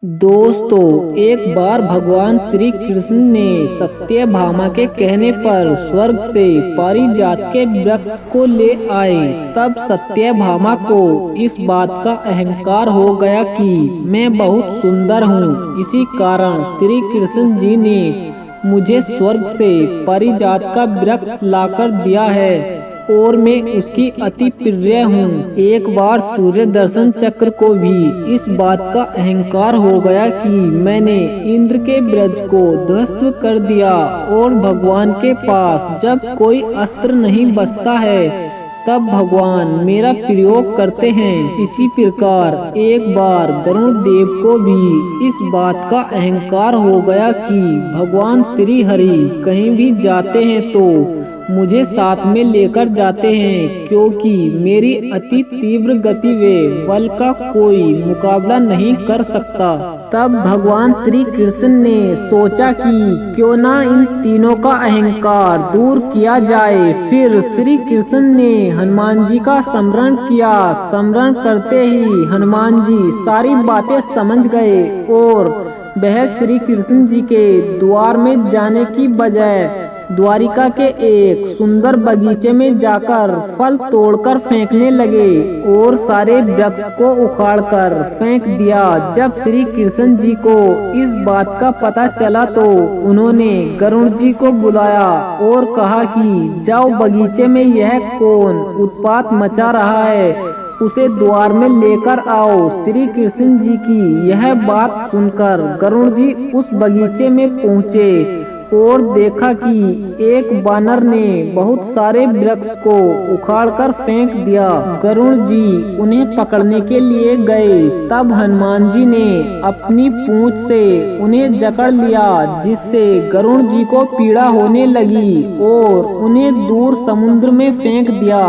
दोस्तों, एक बार भगवान श्री कृष्ण ने सत्यभामा के कहने पर स्वर्ग से पारिजात के वृक्ष को ले आए। तब सत्यभामा को इस बात का अहंकार हो गया कि मैं बहुत सुंदर हूँ। इसी कारण श्री कृष्ण जी ने मुझे स्वर्ग से पारिजात का वृक्ष लाकर दिया है और मैं उसकी अति प्रिय हूँ। एक बार सूर्य दर्शन चक्र को भी इस बात का अहंकार हो गया कि मैंने इंद्र के ब्रज को ध्वस्त कर दिया और भगवान के पास जब कोई अस्त्र नहीं बचता है तब भगवान मेरा प्रयोग करते हैं। इसी प्रकार एक बार गरुड़ देव को भी इस बात का अहंकार हो गया कि भगवान श्री हरि कहीं भी जाते हैं तो मुझे साथ में लेकर जाते हैं, क्योंकि मेरी अति तीव्र गति व बल का कोई मुकाबला नहीं कर सकता। तब भगवान श्री कृष्ण ने सोचा कि क्यों ना इन तीनों का अहंकार दूर किया जाए। फिर श्री कृष्ण ने हनुमान जी का स्मरण किया। स्मरण करते ही हनुमान जी सारी बातें समझ गए और वह श्री कृष्ण जी के द्वार में जाने की बजाय द्वारिका के एक सुंदर बगीचे में जाकर फल तोड़कर फेंकने लगे और सारे वृक्ष को उखाड़कर फेंक दिया। जब श्री कृष्ण जी को इस बात का पता चला तो उन्होंने गरुड़ जी को बुलाया और कहा कि जाओ बगीचे में यह कौन उत्पात मचा रहा है, उसे द्वार में लेकर आओ। श्री कृष्ण जी की यह बात सुनकर गरुड़ जी उस बगीचे में पहुँचे और देखा कि एक बानर ने बहुत सारे वृक्ष को उखाड़कर फेंक दिया। गरुड़ जी उन्हें पकड़ने के लिए गए। तब हनुमान जी ने अपनी पूंछ से उन्हें जकड़ लिया, जिससे गरुड़ जी को पीड़ा होने लगी और उन्हें दूर समुद्र में फेंक दिया।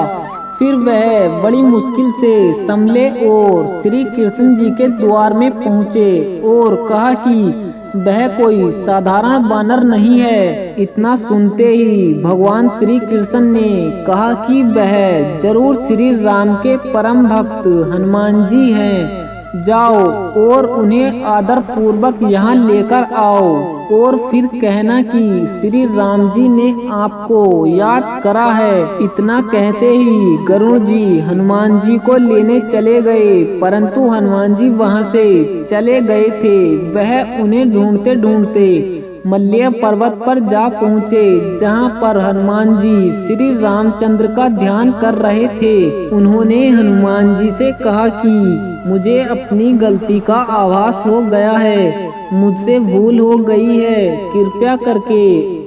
फिर वह बड़ी मुश्किल से संभले और श्री कृष्ण जी के द्वार में पहुँचे और कहा कि वह कोई साधारण बानर नहीं है। इतना सुनते ही भगवान श्री कृष्ण ने कहा कि वह जरूर श्री राम के परम भक्त हनुमान जी हैं। जाओ और उन्हें आदर पूर्वक यहाँ लेकर आओ और फिर कहना कि श्री राम जी ने आपको याद करा है। इतना कहते ही गरुड़ जी हनुमान जी को लेने चले गए, परंतु हनुमान जी वहाँ से चले गए थे। वह उन्हें ढूंढते ढूंढते मल्य पर्वत पर जा पहुँचे, जहाँ पर हनुमान जी श्री रामचंद्र का ध्यान कर रहे थे। उन्होंने हनुमान जी से कहा कि मुझे अपनी गलती का आभास हो गया है, मुझसे भूल हो गई है, कृपया करके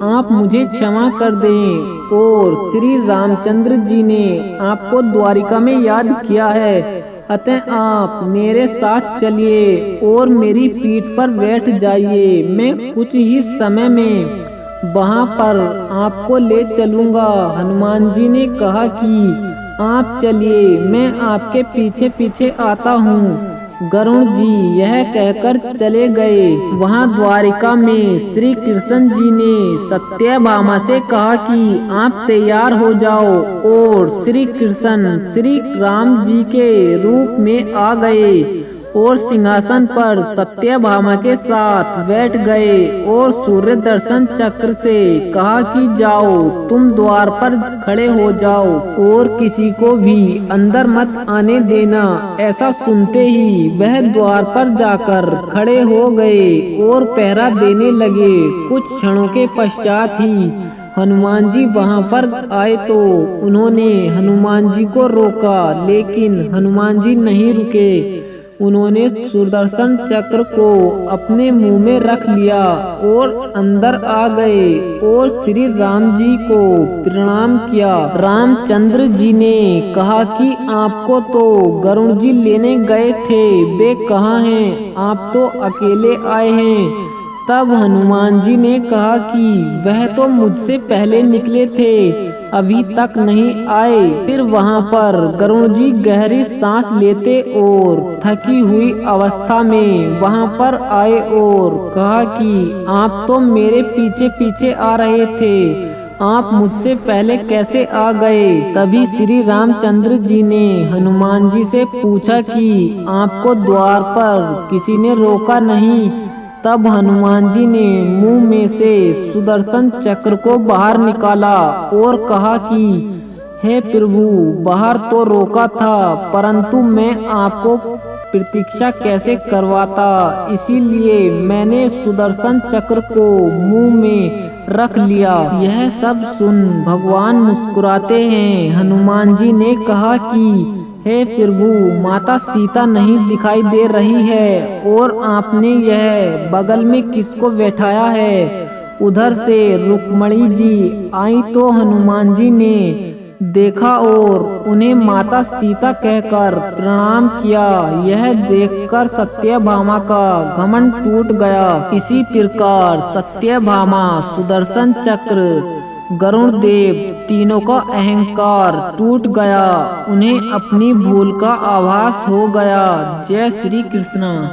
आप मुझे क्षमा कर दें। और श्री रामचंद्र जी ने आपको द्वारिका में याद किया है, अतः आप मेरे साथ चलिए और मेरी पीठ पर बैठ जाइए। मैं कुछ ही समय में वहां पर आपको ले चलूंगा। हनुमान जी ने कहा कि आप चलिए, मैं आपके पीछे पीछे आता हूँ। गरुड़ जी यह कहकर चले गए। वहाँ द्वारिका में श्री कृष्ण जी ने सत्यभामा से कहा कि आप तैयार हो जाओ और श्री कृष्ण श्री राम जी के रूप में आ गए और सिंहासन पर सत्यभामा के साथ बैठ गए और सूर्य दर्शन चक्र से कहा कि जाओ तुम द्वार पर खड़े हो जाओ और किसी को भी अंदर मत आने देना। ऐसा सुनते ही वह द्वार पर जाकर खड़े हो गए और पहरा देने लगे। कुछ क्षणों के पश्चात ही हनुमान जी वहां पर आए तो उन्होंने हनुमान जी को रोका, लेकिन हनुमान जी नहीं रुके। उन्होंने सुदर्शन चक्र को अपने मुंह में रख लिया और अंदर आ गए और श्री राम जी को प्रणाम किया। रामचंद्र जी ने कहा कि आपको तो गरुड़ जी लेने गए थे, वे कहाँ हैं? आप तो अकेले आए हैं। तब हनुमान जी ने कहा कि वह तो मुझसे पहले निकले थे, अभी तक नहीं आए। फिर वहां पर गरुड़ जी गहरी सांस लेते और थकी हुई अवस्था में वहां पर आए और कहा कि आप तो मेरे पीछे पीछे आ रहे थे, आप मुझसे पहले कैसे आ गए? तभी श्री रामचंद्र जी ने हनुमान जी से पूछा कि आपको द्वार पर किसी ने रोका नहीं? तब हनुमान जी ने मुंह में से सुदर्शन चक्र को बाहर निकाला और कहा कि हे प्रभु, बाहर तो रोका था, परंतु मैं आपको प्रतीक्षा कैसे करवाता, इसीलिए मैंने सुदर्शन चक्र को मुंह में रख लिया। यह सब सुन भगवान मुस्कुराते हैं। हनुमान जी ने कहा कि हे प्रभु, माता सीता नहीं दिखाई दे रही है और आपने यह बगल में किसको बैठाया है? उधर से रुक्मणी जी आई तो हनुमान जी ने देखा और उन्हें माता सीता कहकर प्रणाम किया। यह देखकर सत्यभामा का घमंड टूट गया। इसी प्रकार सत्यभामा, सुदर्शन चक्र, गरुड़ देव तीनों का अहंकार टूट गया। उन्हें अपनी भूल का आभास हो गया। जय श्री कृष्ण।